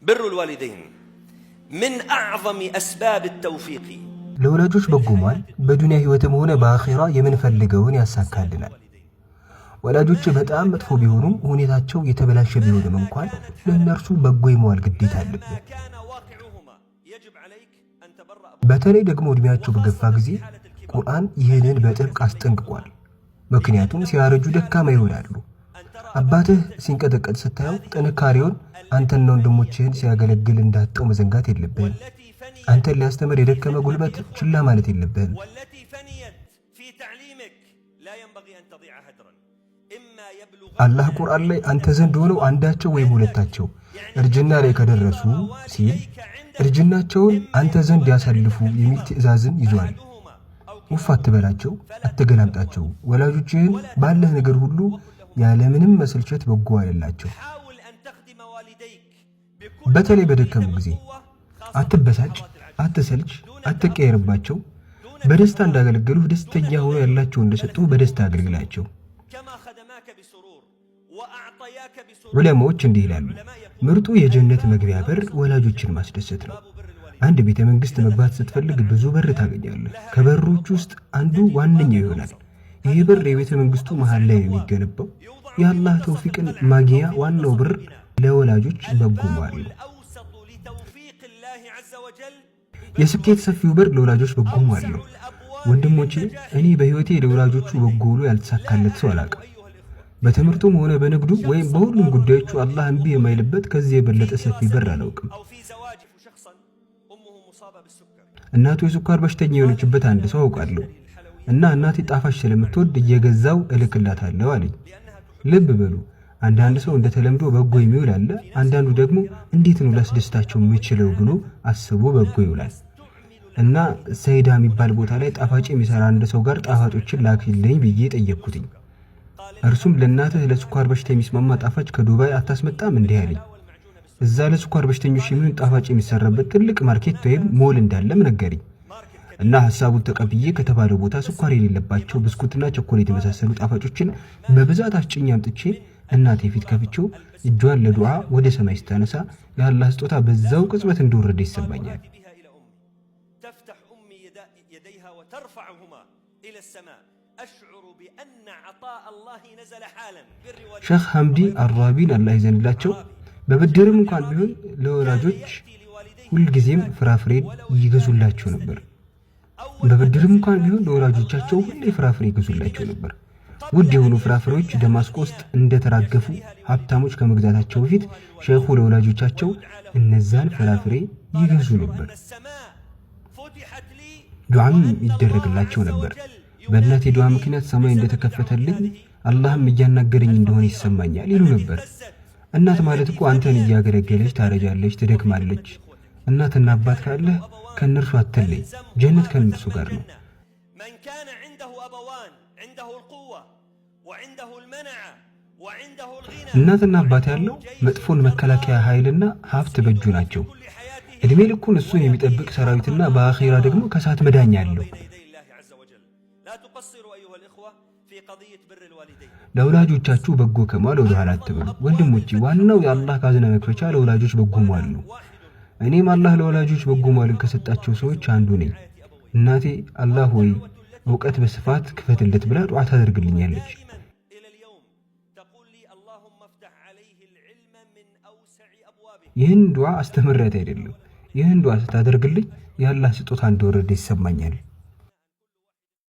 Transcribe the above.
بر الوالدين من أعظم أسباب التوفيق ለወላጆች በጎ መዋል በዱንያ ህይወትም ሆነ በአኺራ የምንፈልገውን ያሳካልናል። ወላጆች በጣም መጥፎ ቢሆኑም ሁኔታቸው የተበላሸ ቢሆንም እንኳን ለእነርሱ በጎ የመዋል ግዴታ አለብን። በተለይ ደግሞ እድሜያቸው በገፋ ጊዜ ቁርአን ይህንን በጥብቅ አስጠንቅቋል። ምክንያቱም ሲያረጁ ደካማ ይሆናሉ። አባትህ ሲንቀጠቀጥ ስታየው ጥንካሬውን አንተና ወንድሞችህን ሲያገለግል እንዳጣው መዘንጋት የለብህም። አንተን ሊያስተምር የደከመ ጉልበት ችላ ማለት የለብህም። አላህ ቁርአን ላይ አንተ ዘንድ ሆነው አንዳቸው ወይም ሁለታቸው እርጅና ላይ ከደረሱ ሲል እርጅናቸውን አንተ ዘንድ ያሳልፉ የሚል ትዕዛዝን ይዟል። ውፍ አትበላቸው፣ አትገላምጣቸው። ወላጆችህን ባለህ ነገር ሁሉ ያለምንም መሰልቸት በጎ ዋልላቸው። በተለይ በደከሙ ጊዜ አትበሳጭ፣ አትሰልች፣ አትቀየርባቸው። በደስታ እንዳገለገሉህ ደስተኛ ሆኖ ያላቸው እንደሰጡ በደስታ አገልግላቸው። ዑለማዎች እንዲህ ይላሉ፣ ምርጡ የጀነት መግቢያ በር ወላጆችን ማስደሰት ነው። አንድ ቤተ መንግስት መግባት ስትፈልግ ብዙ በር ታገኛለህ። ከበሮች ውስጥ አንዱ ዋነኛው ይሆናል። ይህ በር የቤተ መንግስቱ መሃል ላይ የሚገነባው የአላህ ተውፊቅን ማግኛ ዋናው በር ለወላጆች በጎ መዋል ነው። የስኬት ሰፊው በር ለወላጆች በጎ መዋል ነው። ወንድሞቼ፣ እኔ በህይወቴ ለወላጆቹ በጎ ውሎ ያልተሳካለት ሰው አላውቅም። በትምህርቱም ሆነ በንግዱ ወይም በሁሉም ጉዳዮቹ አላህ እምቢ የማይልበት ከዚህ የበለጠ ሰፊ በር አላውቅም። እናቱ የስኳር በሽተኛ የሆነችበት አንድ ሰው አውቃለሁ እና እናቴ ጣፋጭ ስለምትወድ እየገዛው እልክላታለሁ አለኝ። ልብ በሉ፣ አንዳንድ ሰው እንደተለምዶ በጎ የሚውል አለ። አንዳንዱ ደግሞ እንዴት ነው ላስደስታቸው የምችለው ብሎ አስቦ በጎ ይውላል። እና ሰይዳ የሚባል ቦታ ላይ ጣፋጭ የሚሰራ አንድ ሰው ጋር ጣፋጮችን ላክልኝ ብዬ ጠየቅኩትኝ። እርሱም ለእናትህ ለስኳር በሽታ የሚስማማ ጣፋጭ ከዱባይ አታስመጣም እንዲህ አለኝ። እዛ ለስኳር በሽተኞች የሚሆን ጣፋጭ የሚሰራበት ትልቅ ማርኬት ወይም ሞል እንዳለም ነገረኝ። እና ሐሳቡን ተቀብዬ ከተባለው ቦታ ስኳር የሌለባቸው ብስኩትና ቸኮሌት የመሳሰሉ ጣፋጮችን በብዛት አስጭኜ አምጥቼ እናቴ ፊት ከፍቼው እጇን ለዱዓ ወደ ሰማይ ስታነሳ የአላህ ስጦታ በዛው ቅጽበት እንደወረደ ይሰማኛል። ሼኽ ሐምዲ አራቢን አላህ ይዘንላቸው በብድርም እንኳን ቢሆን ለወላጆች ሁልጊዜም ፍራፍሬን ይገዙላቸው ነበር። በብድርም እንኳን ቢሆን ለወላጆቻቸው ሁሌ ፍራፍሬ ይገዙላቸው ነበር። ውድ የሆኑ ፍራፍሬዎች ደማስቆ ውስጥ እንደተራገፉ ሀብታሞች ከመግዛታቸው በፊት ሼኹ ለወላጆቻቸው እነዛን ፍራፍሬ ይገዙ ነበር። ዱዓም ይደረግላቸው ነበር። በእናቴ ዱዓ ምክንያት ሰማይ እንደተከፈተልኝ አላህም እያናገረኝ እንደሆነ ይሰማኛል ይሉ ነበር። እናት ማለት እኮ አንተን እያገለገለች ታረጃለች፣ ትደክማለች። እናትና አባት ካለህ ከነርሱ አትለይ፣ ጀነት ከነርሱ ጋር ነው። እናትና አባት ያለው መጥፎን መከላከያ ኃይልና ሀብት በእጁ ናቸው። እድሜ ልኩን እሱን የሚጠብቅ ሰራዊትና በአኺራ ደግሞ ከሳት መዳኛ አለው። ለወላጆቻችሁ በጎ ከመዋል ወደ ኋላ አትበሉ። ወንድሞቼ፣ ዋናው የአላህ ካዝና መክፈቻ ለወላጆች በጎ መዋል ነው። እኔም አላህ ለወላጆች በጎ መዋልን ከሰጣቸው ሰዎች አንዱ ነኝ። እናቴ አላህ ሆይ ዕውቀት በስፋት ክፈትለት ብላ ዱዓ ታደርግልኛለች። ይህን ዱዓ አስተምሬያት አይደለም፣ ይህን ዱዓ ስታደርግልኝ የአላህ ስጦታ እንደወረደ ይሰማኛል።